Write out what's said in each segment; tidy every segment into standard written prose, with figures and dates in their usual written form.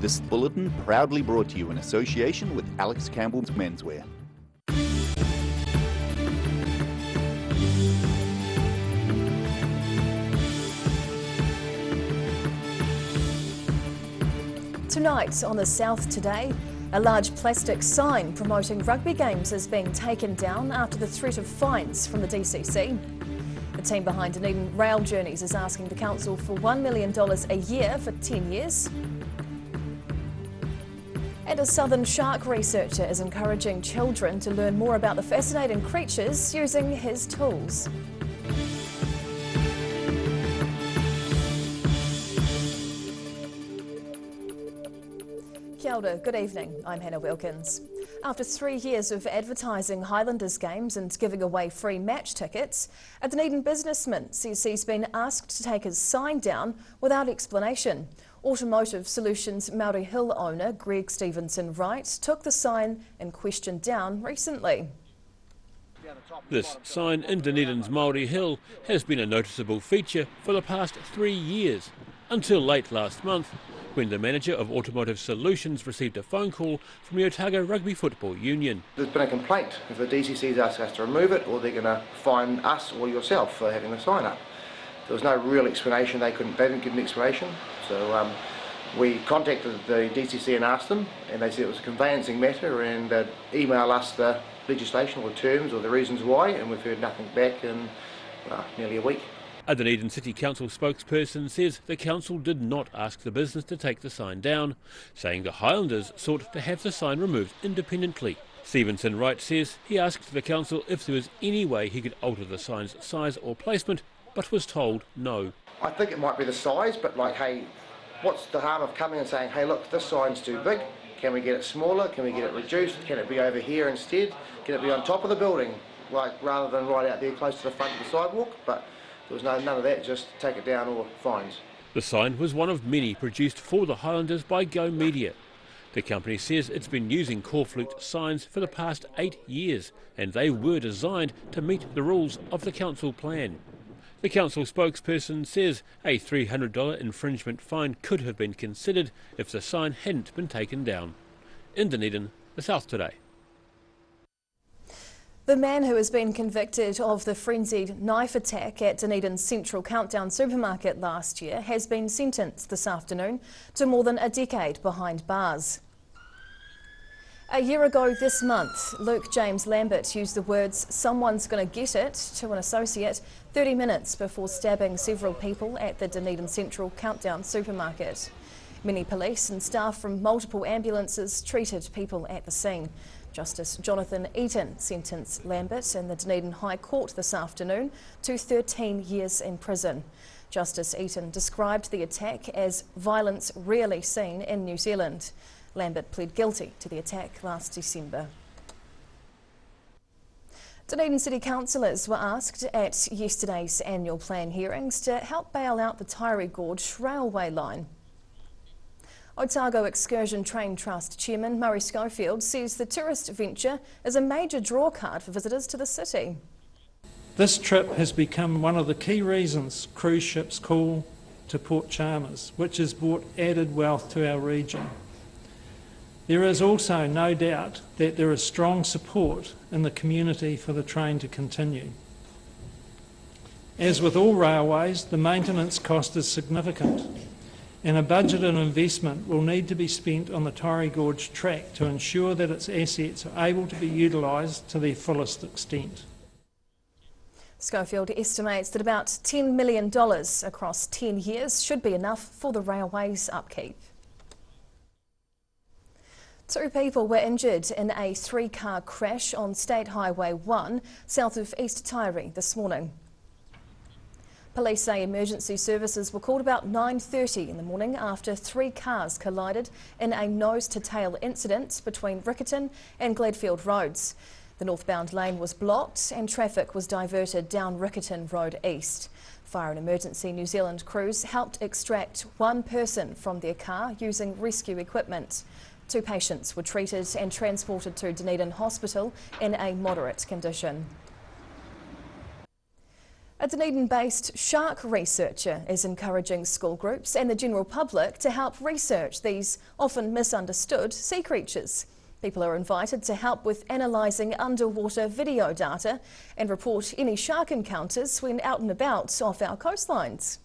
This bulletin proudly brought to you in association with Alex Campbell's Menswear. Tonight on the South Today, a large plastic sign promoting rugby games is being taken down after the threat of fines from the DCC. The team behind Dunedin Rail Journeys is asking the council for $1 million a year for 10 years. And a southern shark researcher is encouraging children to learn more about the fascinating creatures using his tools. Kia ora, good evening, I'm Hannah Wilkins. After 3 years of advertising Highlanders games and giving away free match tickets, a Dunedin businessman says he's been asked to take his sign down without explanation. Automotive Solutions Maori Hill owner Greg Stevenson Wright took the sign in question down recently. This sign in Dunedin's Maori Hill has been a noticeable feature for the past 3 years, until late last month, when the manager of Automotive Solutions received a phone call from the Otago Rugby Football Union. There's been a complaint if the DCC's asked us to remove it, or they're going to fine us or yourself for having the sign up. There was no real explanation, they didn't give an explanation, so we contacted the DCC and asked them, and they said it was a conveyancing matter and they'd email us the legislation or terms or the reasons why, and we've heard nothing back in nearly a week. A Dunedin City Council spokesperson says the council did not ask the business to take the sign down, saying the Highlanders sought to have the sign removed independently. Stevenson Wright says he asked the council if there was any way he could alter the sign's size or placement, but was told no. I think it might be the size, but like, hey, what's the harm of coming and saying, hey look, this sign's too big, can we get it smaller, can we get it reduced, can it be over here instead, can it be on top of the building, like rather than right out there close to the front of the sidewalk? But there was none of that, just take it down or fines. The sign was one of many produced for the Highlanders by Go Media. The company says it's been using corflute signs for the past 8 years, and they were designed to meet the rules of the council plan. The council spokesperson says a $300 infringement fine could have been considered if the sign hadn't been taken down. In Dunedin, the South Today. The man who has been convicted of the frenzied knife attack at Dunedin's Central Countdown supermarket last year has been sentenced this afternoon to more than a decade behind bars. A year ago this month, Luke James Lambert used the words "someone's gonna get it" to an associate 30 minutes before stabbing several people at the Dunedin Central Countdown supermarket. Many police and staff from multiple ambulances treated people at the scene. Justice Jonathan Eaton sentenced Lambert in the Dunedin High Court this afternoon to 13 years in prison. Justice Eaton described the attack as violence rarely seen in New Zealand. Lambert pled guilty to the attack last December. Dunedin City councillors were asked at yesterday's annual plan hearings to help bail out the Tyree Gorge railway line. Otago Excursion Train Trust Chairman Murray Schofield says the tourist venture is a major drawcard for visitors to the city. This trip has become one of the key reasons cruise ships call to Port Chalmers, which has brought added wealth to our region. There is also no doubt that there is strong support in the community for the train to continue. As with all railways, the maintenance cost is significant, and a budgeted investment will need to be spent on the Tyree Gorge track to ensure that its assets are able to be utilised to their fullest extent. Schofield estimates that about $10 million across 10 years should be enough for the railway's upkeep. 2 people were injured in a 3-car crash on State Highway 1 south of East Tyree this morning. Police say emergency services were called about 9:30 in the morning after 3 cars collided in a nose-to-tail incident between Riccarton and Gladfield roads. The northbound lane was blocked and traffic was diverted down Riccarton Road East. Fire and Emergency New Zealand crews helped extract 1 person from their car using rescue equipment. 2 patients were treated and transported to Dunedin Hospital in a moderate condition. A Dunedin-based shark researcher is encouraging school groups and the general public to help research these often misunderstood sea creatures. People are invited to help with analysing underwater video data and report any shark encounters when out and about off our coastlines.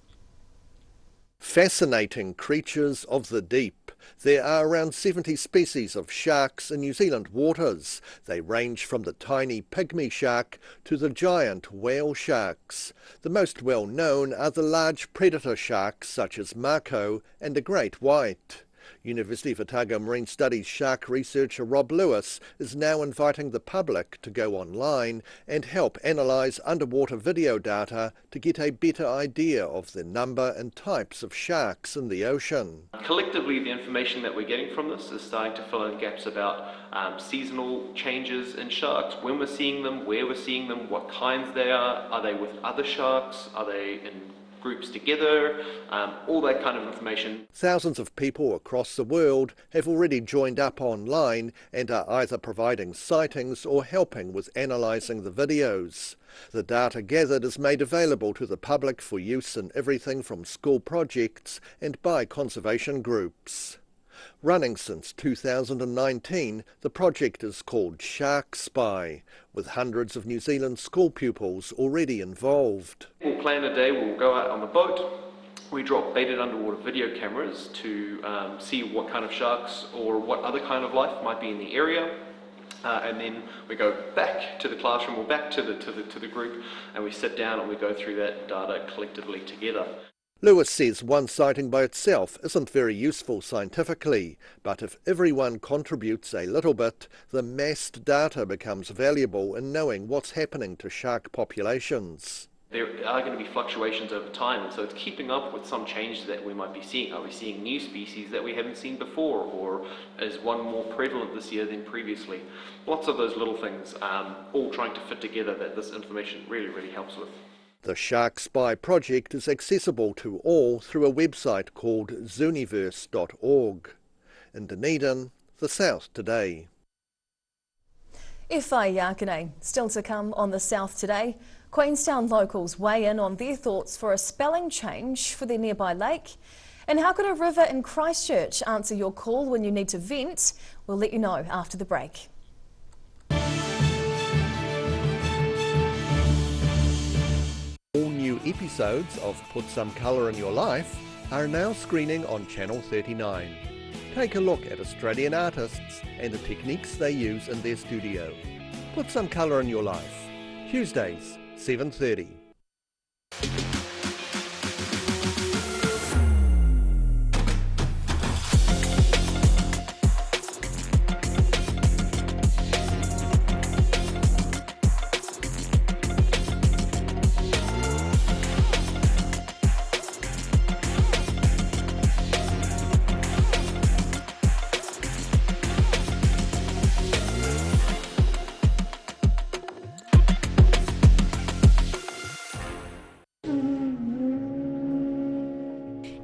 Fascinating creatures of the deep. There are around 70 species of sharks in New Zealand waters. They range from the tiny pygmy shark to the giant whale sharks. The most well known are the large predator sharks such as mako and the great white. University of Otago Marine Studies shark researcher Rob Lewis is now inviting the public to go online and help analyse underwater video data to get a better idea of the number and types of sharks in the ocean. Collectively, the information that we're getting from this is starting to fill in gaps about seasonal changes in sharks, when we're seeing them, where we're seeing them, what kinds they are they with other sharks, are they in groups together, all that kind of information. Thousands of people across the world have already joined up online and are either providing sightings or helping with analysing the videos. The data gathered is made available to the public for use in everything from school projects and by conservation groups. Running since 2019, the project is called Shark Spy, with hundreds of New Zealand school pupils already involved. We'll plan a day, we'll go out on the boat, we drop baited underwater video cameras to see what kind of sharks or what other kind of life might be in the area. And then we go back to the classroom or back to the group, and we sit down and we go through that data collectively together. Lewis says one sighting by itself isn't very useful scientifically, but if everyone contributes a little bit, the massed data becomes valuable in knowing what's happening to shark populations. There are going to be fluctuations over time, and so it's keeping up with some changes that we might be seeing. Are we seeing new species that we haven't seen before, or is one more prevalent this year than previously? Lots of those little things, all trying to fit together, that this information really helps with. The Shark Spy project is accessible to all through a website called zooniverse.org. In Dunedin, the South Today. Whai Yakane, still to come on the South Today. Queenstown locals weigh in on their thoughts for a spelling change for their nearby lake. And how could a river in Christchurch answer your call when you need to vent? We'll let you know after the break. All new episodes of Put Some Colour in Your Life are now screening on Channel 39. Take a look at Australian artists and the techniques they use in their studio. Put Some Colour in Your Life. Tuesdays, 7:30.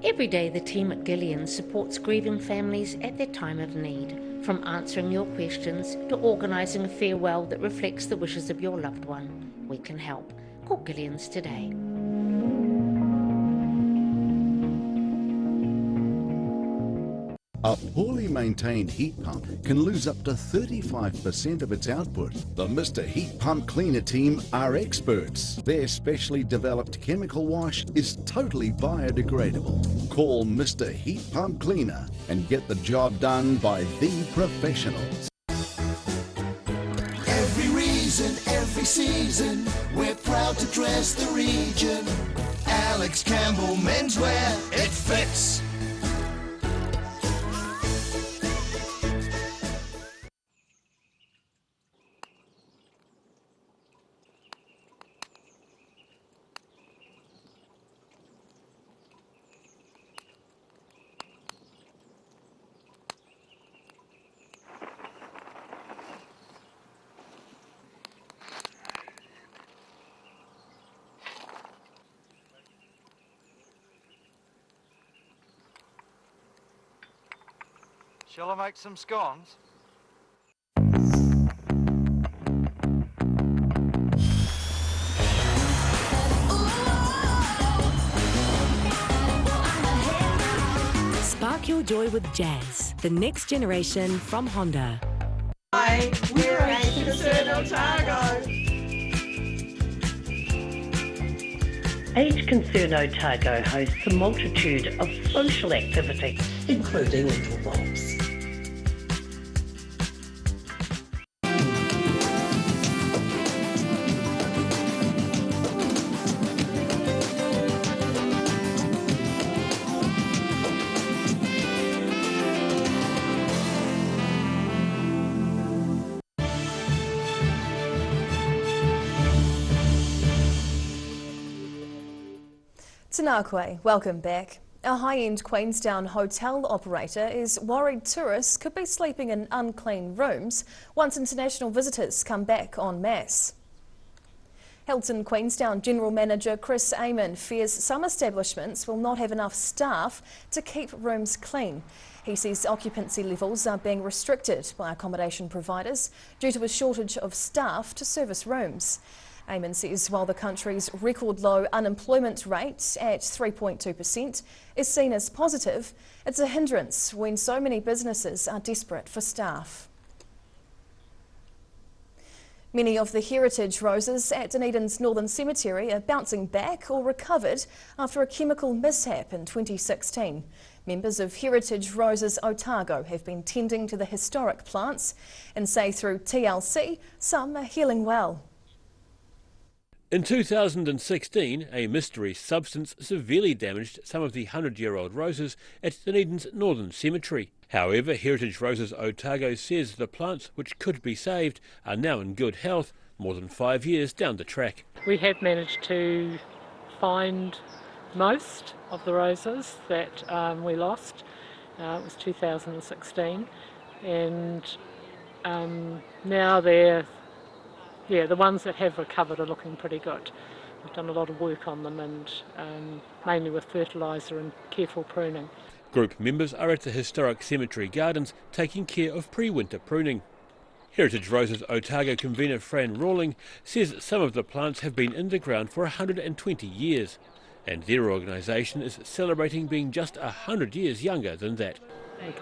Every day the team at Gillian supports grieving families at their time of need, from answering your questions to organising a farewell that reflects the wishes of your loved one. We can help. Call Gillian's today. A poorly maintained heat pump can lose up to 35% of its output. The Mr. Heat Pump Cleaner team are experts. Their specially developed chemical wash is totally biodegradable. Call Mr. Heat Pump Cleaner and get the job done by the professionals. Every reason, every season, we're proud to dress the region. Alex Campbell Menswear, it fits. Shall I make some scones? Ooh, Spark your joy with jazz, the next generation from Honda. Hi, we're Age Concern Otago. Age Concern Otago hosts a multitude of social activities, including little walks. Tēnā koe, welcome back. A high-end Queenstown hotel operator is worried tourists could be sleeping in unclean rooms once international visitors come back en masse. Hilton Queenstown General Manager Chris Amon fears some establishments will not have enough staff to keep rooms clean. He says occupancy levels are being restricted by accommodation providers due to a shortage of staff to service rooms. Amon says while the country's record low unemployment rate at 3.2% is seen as positive, it's a hindrance when so many businesses are desperate for staff. Many of the heritage roses at Dunedin's Northern Cemetery are bouncing back or recovered after a chemical mishap in 2016. Members of Heritage Roses Otago have been tending to the historic plants and say through TLC some are healing well. In 2016, a mystery substance severely damaged some of the 100-year-old roses at Dunedin's Northern Cemetery. However, Heritage Roses Otago says the plants which could be saved are now in good health more than 5 years down the track. We have managed to find most of the roses that we lost. It was 2016, and now they're the ones that have recovered are looking pretty good. We've done a lot of work on them, and mainly with fertiliser and careful pruning. Group members are at the historic cemetery gardens taking care of pre-winter pruning. Heritage Roses Otago convener Fran Rawling says some of the plants have been in the ground for 120 years, and their organisation is celebrating being just 100 years younger than that.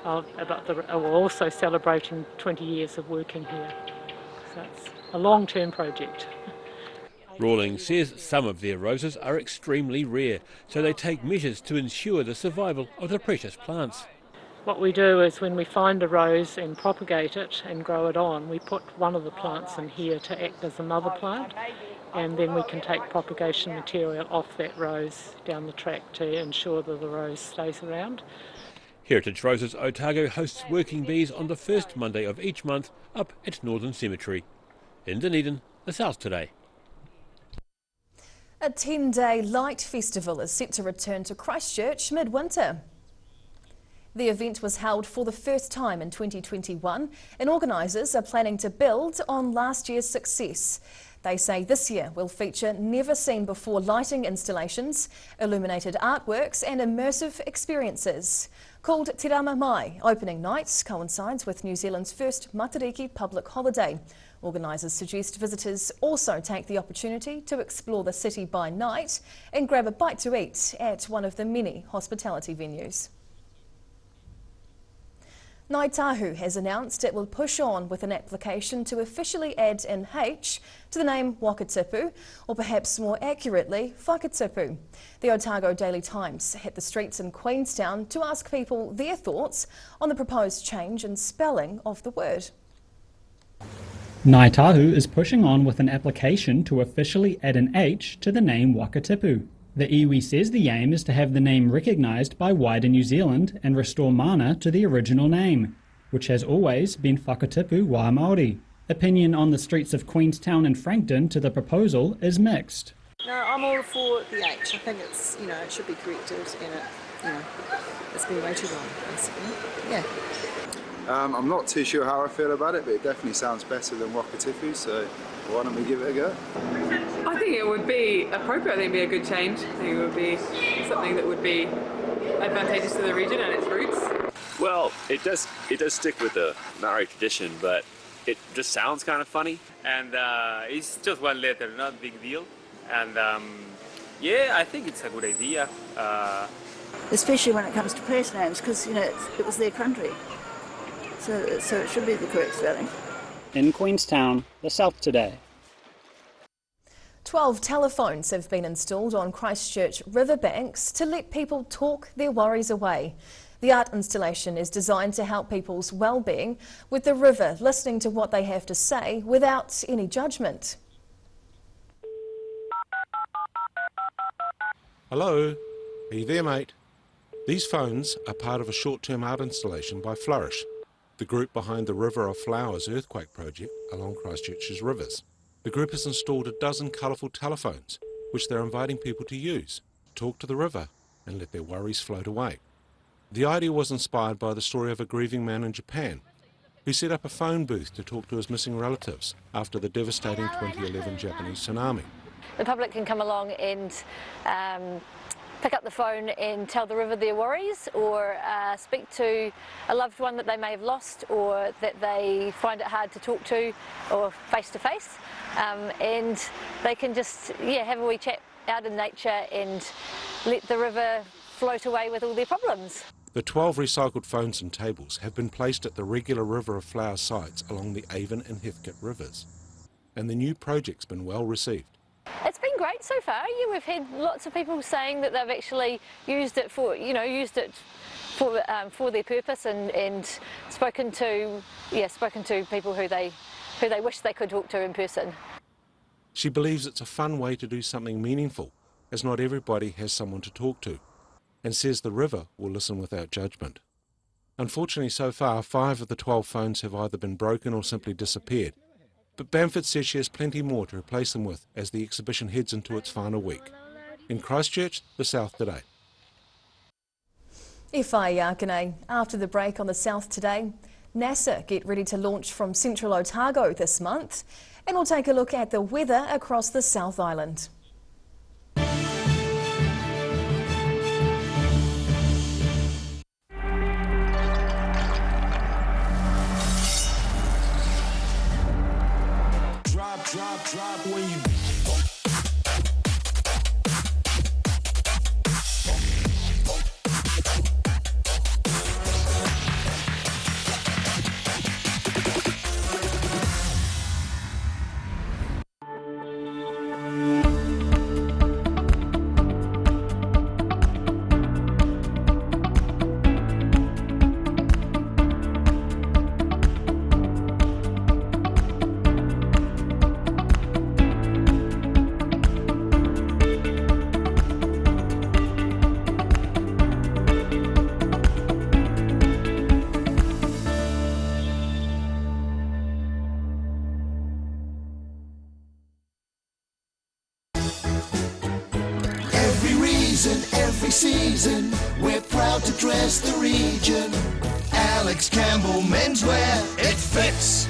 We're also celebrating 20 years of working here, so it's a long-term project. Rawling says some of their roses are extremely rare, so they take measures to ensure the survival of the precious plants. What we do is when we find a rose and propagate it and grow it on, we put one of the plants in here to act as a mother plant, and then we can take propagation material off that rose down the track to ensure that the rose stays around. Heritage Roses Otago hosts working bees on the first Monday of each month up at Northern Cemetery. In Dunedin, the South Today. A 10-day light festival is set to return to Christchurch midwinter. The event was held for the first time in 2021 and organisers are planning to build on last year's success. They say this year will feature never-seen-before lighting installations, illuminated artworks and immersive experiences. Called Te Rama Mai, opening night coincides with New Zealand's first Matariki public holiday. Organisers suggest visitors also take the opportunity to explore the city by night and grab a bite to eat at one of the many hospitality venues. Ngāi Tahu has announced it will push on with an application to officially add an H to the name Wakatipu, or perhaps more accurately, Wakatipu. The Otago Daily Times hit the streets in Queenstown to ask people their thoughts on the proposed change in spelling of the word. Ngāi Tahu is pushing on with an application to officially add an H to the name Wakatipu. The iwi says the aim is to have the name recognised by wider New Zealand and restore mana to the original name, which has always been Whakatipu Wā Māori. Opinion on the streets of Queenstown and Frankton to the proposal is mixed. No, I'm all for the H. I think it's, it should be corrected, and it's been way too long, basically. Yeah. I'm not too sure how I feel about it, but it definitely sounds better than Wakatipu, so why don't we give it a go? I think it would be appropriate. I think it would be a good change. I think it would be something that would be advantageous to the region and its roots. Well, it does stick with the Maori tradition, but it just sounds kind of funny. And it's just one letter, not a big deal. And yeah, I think it's a good idea. especially when it comes to place names, because it was their country. So it should be the correct spelling. In Queenstown, the South Today. 12 telephones have been installed on Christchurch riverbanks to let people talk their worries away. The art installation is designed to help people's well-being, with the river listening to what they have to say without any judgment. Hello, are you there, mate? These phones are part of a short-term art installation by Flourish, the group behind the River of Flowers earthquake project along Christchurch's rivers. The group has installed a dozen colourful telephones, which they're inviting people to use, talk to the river and let their worries float away. The idea was inspired by the story of a grieving man in Japan who set up a phone booth to talk to his missing relatives after the devastating 2011 Japanese tsunami. The public can come along and pick up the phone and tell the river their worries, or speak to a loved one that they may have lost or that they find it hard to talk to or face to face, and they can just have a wee chat out in nature and let the river float away with all their problems. The 12 recycled phones and tables have been placed at the regular River of Flowers sites along the Avon and Heathcote rivers, and the new project's been well received. It's been great so far. Yeah, we've had lots of people saying that they've actually used it for their purpose, and spoken to people who they wish they could talk to in person. She believes it's a fun way to do something meaningful, as not everybody has someone to talk to, and says the river will listen without judgment. Unfortunately, so far, 5 of the 12 phones have either been broken or simply disappeared. But Bamford says she has plenty more to replace them with as the exhibition heads into its final week. In Christchurch, the South Today. Whai Yakane. After the break on the South Today, NASA get ready to launch from Central Otago this month, and we'll take a look at the weather across the South Island. Drop when you every season, we're proud to dress the region. Alex Campbell Menswear, it fits.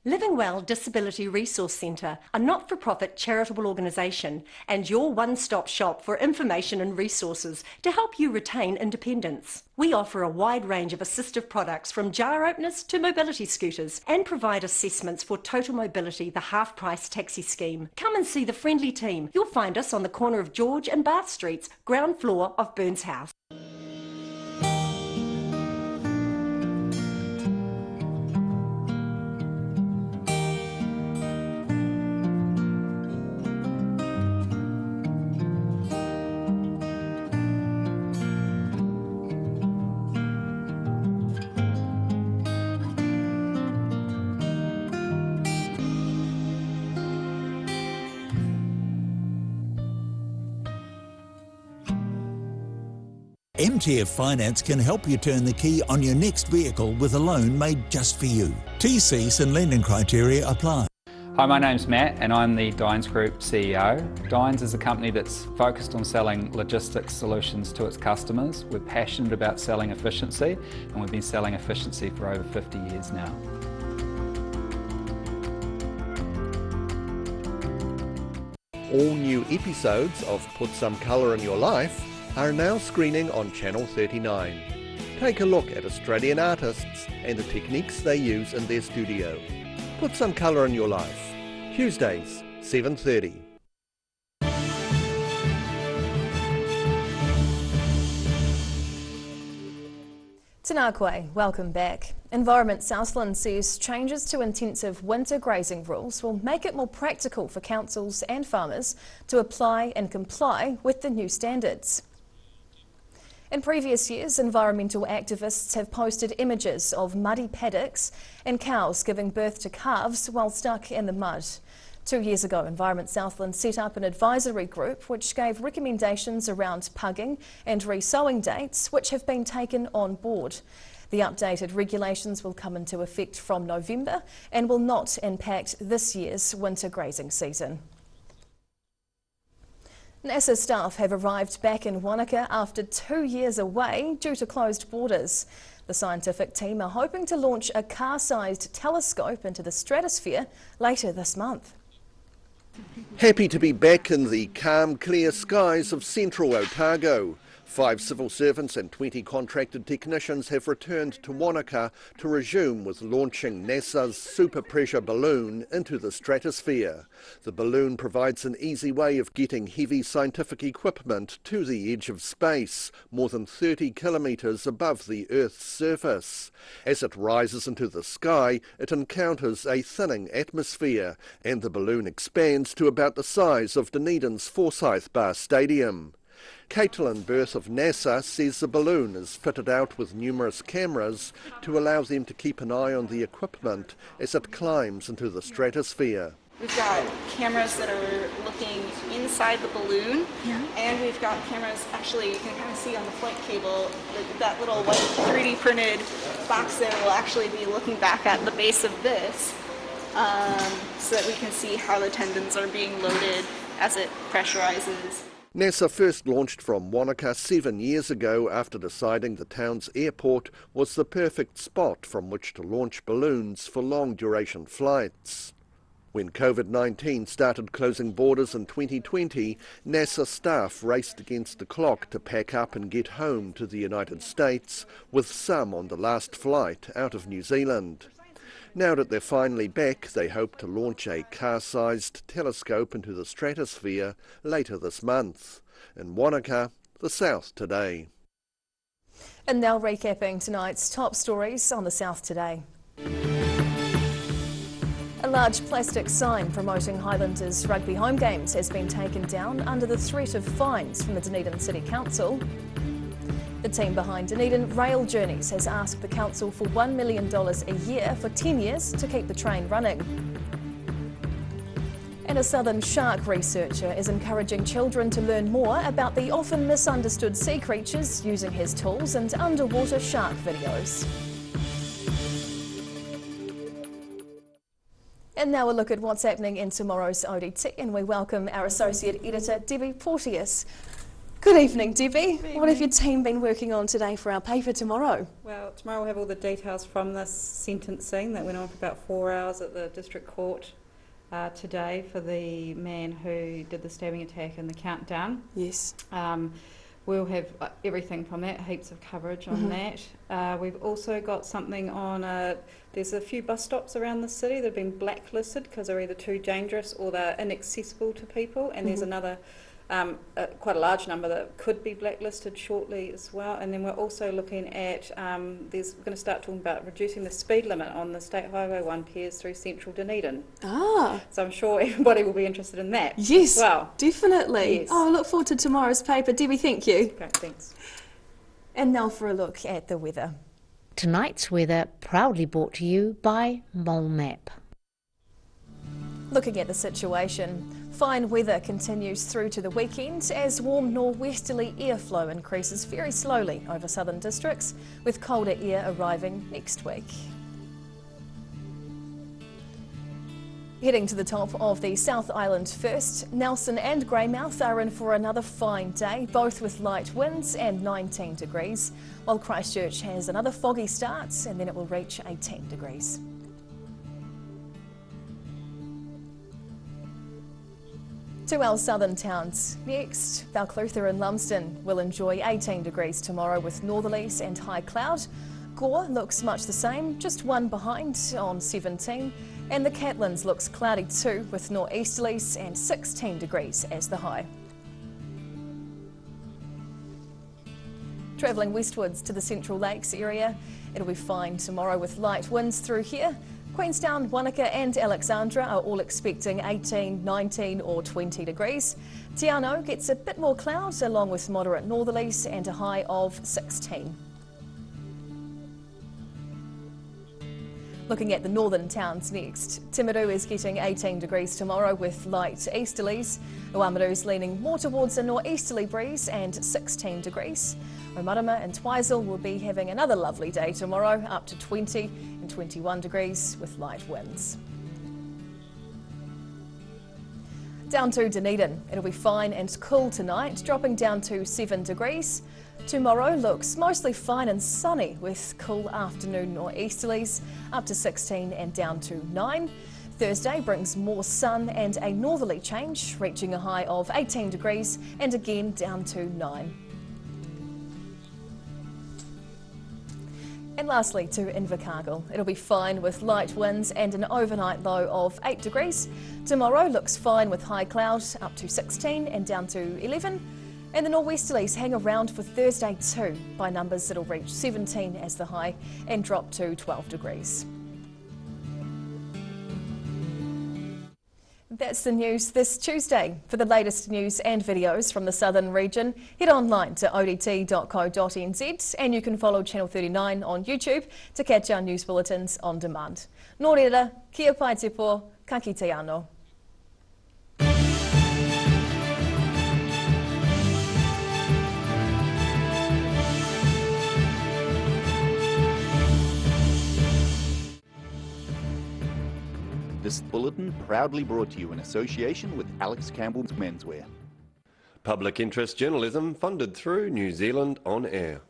Living Well Disability Resource Centre, a not-for-profit charitable organisation and your one-stop shop for information and resources to help you retain independence. We offer a wide range of assistive products from jar openers to mobility scooters and provide assessments for Total Mobility, the half-price taxi scheme. Come and see the friendly team. You'll find us on the corner of Gorge and Bath Streets, ground floor of Burns House. MTF Finance can help you turn the key on your next vehicle with a loan made just for you. TCs and lending criteria apply. Hi, my name's Matt and I'm the Dines Group CEO. Dines is a company that's focused on selling logistics solutions to its customers. We're passionate about selling efficiency, and we've been selling efficiency for over 50 years now. All new episodes of Put Some Colour in Your Life are now screening on Channel 39. Take a look at Australian artists and the techniques they use in their studio. Put Some Colour in Your Life, Tuesdays, 7:30. Tēnā koe, welcome back. Environment Southland says changes to intensive winter grazing rules will make it more practical for councils and farmers to apply and comply with the new standards. In previous years, environmental activists have posted images of muddy paddocks and cows giving birth to calves while stuck in the mud. 2 years ago, Environment Southland set up an advisory group which gave recommendations around pugging and re-sowing dates, which have been taken on board. The updated regulations will come into effect from November and will not impact this year's winter grazing season. NASA staff have arrived back in Wanaka after 2 years away due to closed borders. The scientific team are hoping to launch a car-sized telescope into the stratosphere later this month. Happy to be back in the calm, clear skies of central Otago. 5 civil servants and 20 contracted technicians have returned to Wanaka to resume with launching NASA's super pressure balloon into the stratosphere. The balloon provides an easy way of getting heavy scientific equipment to the edge of space, more than 30 kilometres above the Earth's surface. As it rises into the sky, it encounters a thinning atmosphere, and the balloon expands to about the size of Dunedin's Forsyth Bar Stadium. Caitlin Berth of NASA says the balloon is fitted out with numerous cameras to allow them to keep an eye on the equipment as it climbs into the stratosphere. We've got cameras that are looking inside the balloon, and we've got cameras, actually you can kind of see on the flight cable, that little white 3D printed box there will actually be looking back at the base of this, so that we can see how the tendons are being loaded as it pressurizes. NASA first launched from Wanaka 7 years ago after deciding the town's airport was the perfect spot from which to launch balloons for long-duration flights. When COVID-19 started closing borders in 2020, NASA staff raced against the clock to pack up and get home to the United States, with some on the last flight out of New Zealand. Now that they're finally back, they hope to launch a car-sized telescope into the stratosphere later this month. In Wanaka, the South Today. And now recapping tonight's top stories on the South Today. A large plastic sign promoting Highlanders rugby home games has been taken down under the threat of fines from the Dunedin City Council. The team behind Dunedin Rail Journeys has asked the council for $1 million a year for 10 years to keep the train running. And a southern shark researcher is encouraging children to learn more about the often misunderstood sea creatures using his tools and underwater shark videos. And now a look at what's happening in tomorrow's ODT, and we welcome our Associate Editor, Debbie Porteous. Good evening, Debbie. Good evening. What have your team been working on today for our paper tomorrow? Well, tomorrow we'll have all the details from this sentencing that went on for about 4 hours at the District Court today for the man who did the stabbing attack and the countdown. Yes. We'll have everything from that, heaps of coverage on that. We've also got something on, there's a few bus stops around the city that have been blacklisted because they're either too dangerous or they're inaccessible to people, and there's another quite a large number that could be blacklisted shortly as well. And then we're also looking at, we're going to start talking about reducing the speed limit on the State Highway 1 pairs through central Dunedin. Ah. So I'm sure everybody will be interested in that. Yes, as well. Definitely. Yes. Oh, I look forward to tomorrow's paper. Debbie, thank you. Great, thanks. And now for a look at the weather. Tonight's weather proudly brought to you by Mole Map. Looking at the situation, fine weather continues through to the weekend as warm northwesterly airflow increases very slowly over southern districts, with colder air arriving next week. Heading to the top of the South Island first, Nelson and Greymouth are in for another fine day, both with light winds and 19 degrees, while Christchurch has another foggy start and then it will reach 18 degrees. To our southern towns next, Balclutha and Lumsden will enjoy 18 degrees tomorrow with northerlies and high cloud. Gore looks much the same, just one behind on 17, and the Catlins looks cloudy too with northeasterlies and 16 degrees as the high. Travelling westwards to the Central Lakes area, it'll be fine tomorrow with light winds through here. Queenstown, Wanaka and Alexandra are all expecting 18, 19 or 20 degrees. Te Anau gets a bit more clouds along with moderate northerlies and a high of 16. Looking at the northern towns next, Timaru is getting 18 degrees tomorrow with light easterlies. Uamaru's leaning more towards a northeasterly breeze and 16 degrees. Omarama and Twizel will be having another lovely day tomorrow, up to 20 and 21 degrees with light winds. Down to Dunedin, it'll be fine and cool tonight, dropping down to 7 degrees. Tomorrow looks mostly fine and sunny with cool afternoon northeasterlies, up to 16 and down to 9. Thursday brings more sun and a northerly change, reaching a high of 18 degrees and again down to 9. And lastly to Invercargill, it'll be fine with light winds and an overnight low of 8 degrees. Tomorrow looks fine with high clouds, up to 16 and down to 11. And the nor'westerlies hang around for Thursday too. By numbers it'll reach 17 as the high and drop to 12 degrees. That's the news this Tuesday. For the latest news and videos from the southern region, head online to odt.co.nz and you can follow Channel 39 on YouTube to catch our news bulletins on demand. Nō reira, kia pai te pō, ka kite anō. This bulletin proudly brought to you in association with Alex Campbell's Menswear. Public interest journalism funded through New Zealand On Air.